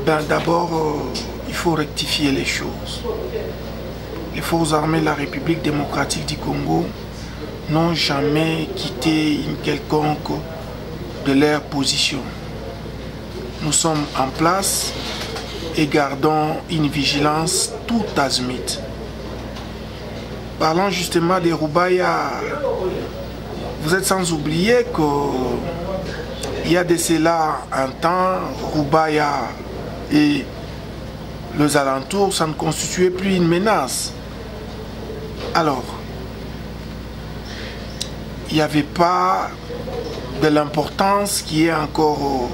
D'abord, il faut rectifier les choses. Les forces armées de la République démocratique du Congo n'ont jamais quitté une quelconque de leur position. Nous sommes en place et gardons une vigilance tout azimut. Parlant justement des Roubaïa, vous êtes sans oublier qu'il y a de cela un temps, Roubaïa et les alentours, ça ne constituait plus une menace. Alors, il n'y avait pas de l'importance qu'il y ait encore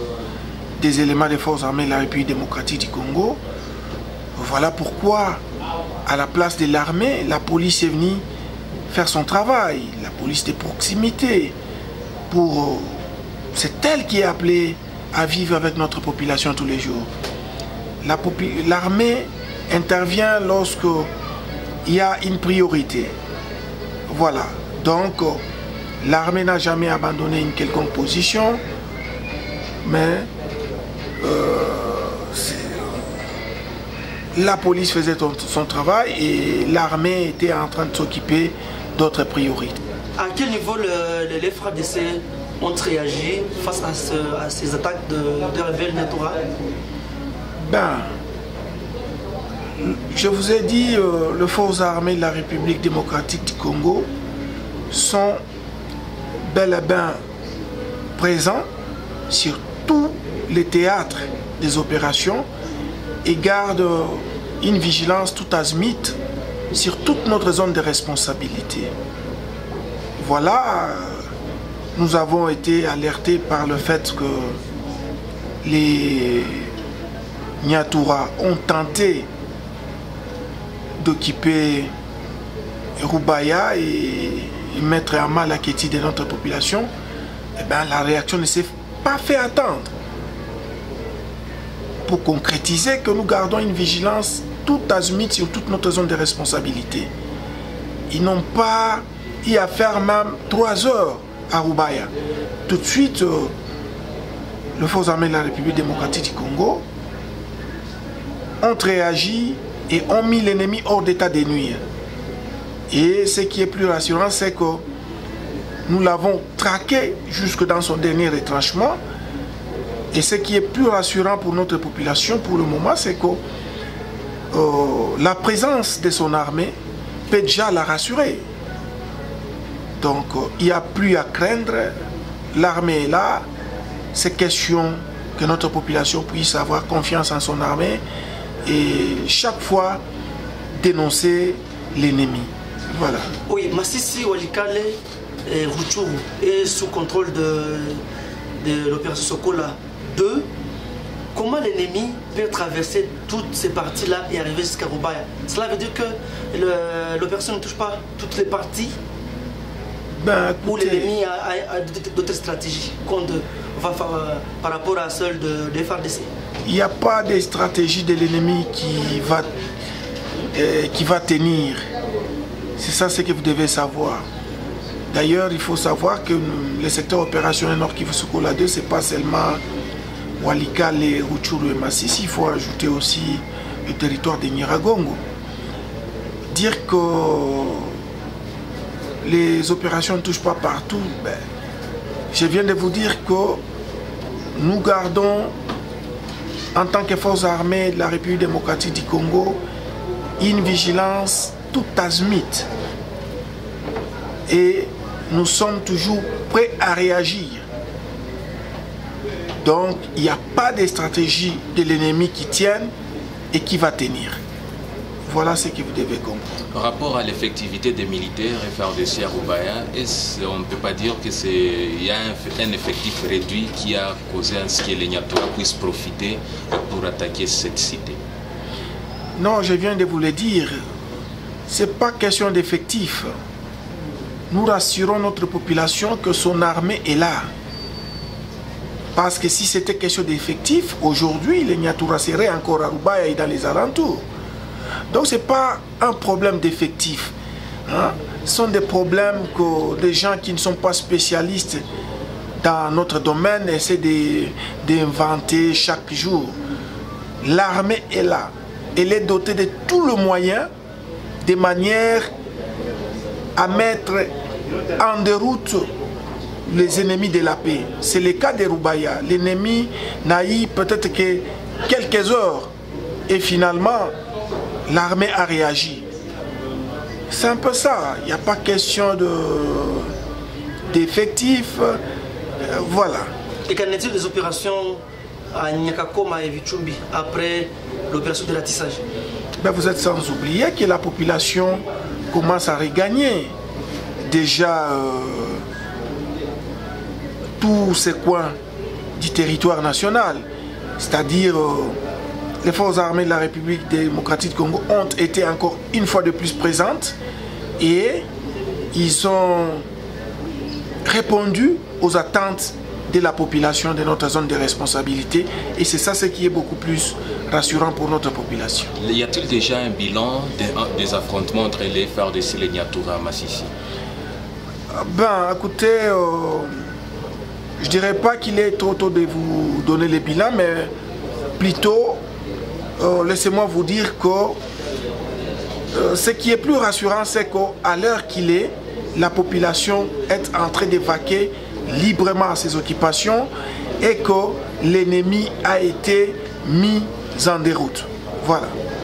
des éléments des forces armées de la République démocratique du Congo. Voilà pourquoi, à la place de l'armée, la police est venue faire son travail, la police de proximité. C'est elle qui est appelée à vivre avec notre population tous les jours. L'armée intervient lorsque il y a une priorité. Voilà. Donc, l'armée n'a jamais abandonné une quelconque position, mais la police faisait son travail et l'armée était en train de s'occuper d'autres priorités. À quel niveau les FARDC ont réagi face à ces attaques de rebelles Nyatura? Je vous ai dit, les forces armées de la République démocratique du Congo sont bel et bien présents sur tous les théâtres des opérations et gardent une vigilance tout azimut sur toute notre zone de responsabilité. Voilà, nous avons été alertés par le fait que les Nyatura ont tenté d'occuper Roubaïa et mettre à mal la quiétude de notre population. Eh bien, la réaction ne s'est pas fait attendre. Pour concrétiser que nous gardons une vigilance tout azimut sur toute notre zone de responsabilité. Ils n'ont pas eu à faire même 3 heures à Roubaïa. Tout de suite, les forces armées de la République démocratique du Congo ont réagi et ont mis l'ennemi hors d'état de nuire. Et ce qui est plus rassurant, c'est que nous l'avons traqué jusque dans son dernier retranchement. Et ce qui est plus rassurant pour notre population pour le moment, c'est que la présence de son armée peut déjà la rassurer. Donc il n'y a plus à craindre, l'armée est là. C'est question que notre population puisse avoir confiance en son armée et chaque fois dénoncer l'ennemi. Voilà. Oui, Masisi, Walikale et Rutshuru est sous contrôle de l'opération Sokola 2. Comment l'ennemi peut traverser toutes ces parties-là et arriver jusqu'à Roubaïa? Cela veut dire que l'opération ne touche pas toutes les parties? Ou l'ennemi a d'autres stratégies par rapport à celle des FARDC? Il n'y a pas de stratégie de l'ennemi qui va tenir. C'est ça ce que vous devez savoir. D'ailleurs, il faut savoir que le secteur opérationnel Nord Kivu Sokola 2, ce n'est pas seulement Walikale, Rutshuru et Masisi, il faut ajouter aussi le territoire de Nyiragongo. Dire que les opérations ne touchent pas partout, je viens de vous dire que nous gardons, en tant que forces armées de la République démocratique du Congo, une vigilance tout azimut. Et nous sommes toujours prêts à réagir. Donc, il n'y a pas de stratégie de l'ennemi qui tienne et qui va tenir. Voilà ce que vous devez comprendre. Par rapport à l'effectivité des militaires FARDC à Roubaïa, on ne peut pas dire qu'il y a un effectif réduit qui a causé à ce que les Nyatura puissent profiter pour attaquer cette cité? Non, je viens de vous le dire. Ce n'est pas question d'effectif. Nous rassurons notre population que son armée est là. Parce que si c'était question d'effectif, aujourd'hui, les Nyatura seraient encore à Roubaïa et dans les alentours. Donc ce n'est pas un problème d'effectif. Hein? Ce sont des problèmes que des gens qui ne sont pas spécialistes dans notre domaine essaient d'inventer chaque jour. l'armée est là. Elle est dotée de tout le moyen de manière à mettre en déroute les ennemis de la paix. C'est le cas de Roubaïa. L'ennemi n'a eu peut-être que quelques heures et finalement l'armée a réagi. C'est un peu ça. Il n'y a pas question d'effectifs. Voilà. Et qu'en est-il des opérations à Nyakakoma et Vichumbi après l'opération de ratissage? Ben vous êtes sans oublier que la population commence à regagner déjà tous ces coins du territoire national. C'est-à-dire les forces armées de la République démocratique du Congo ont été encore une fois de plus présentes et ils ont répondu aux attentes de la population de notre zone de responsabilité et c'est ça ce qui est beaucoup plus rassurant pour notre population. Y a-t-il déjà un bilan des affrontements entre les FARDC et les Nyatura à Massissi? Ben écoutez, je dirais pas qu'il est trop tôt de vous donner le bilan, mais plutôt laissez-moi vous dire que ce qui est plus rassurant, c'est qu'à l'heure qu'il est, la population est en train de vaquer librement à ses occupations et que l'ennemi a été mis en déroute. Voilà.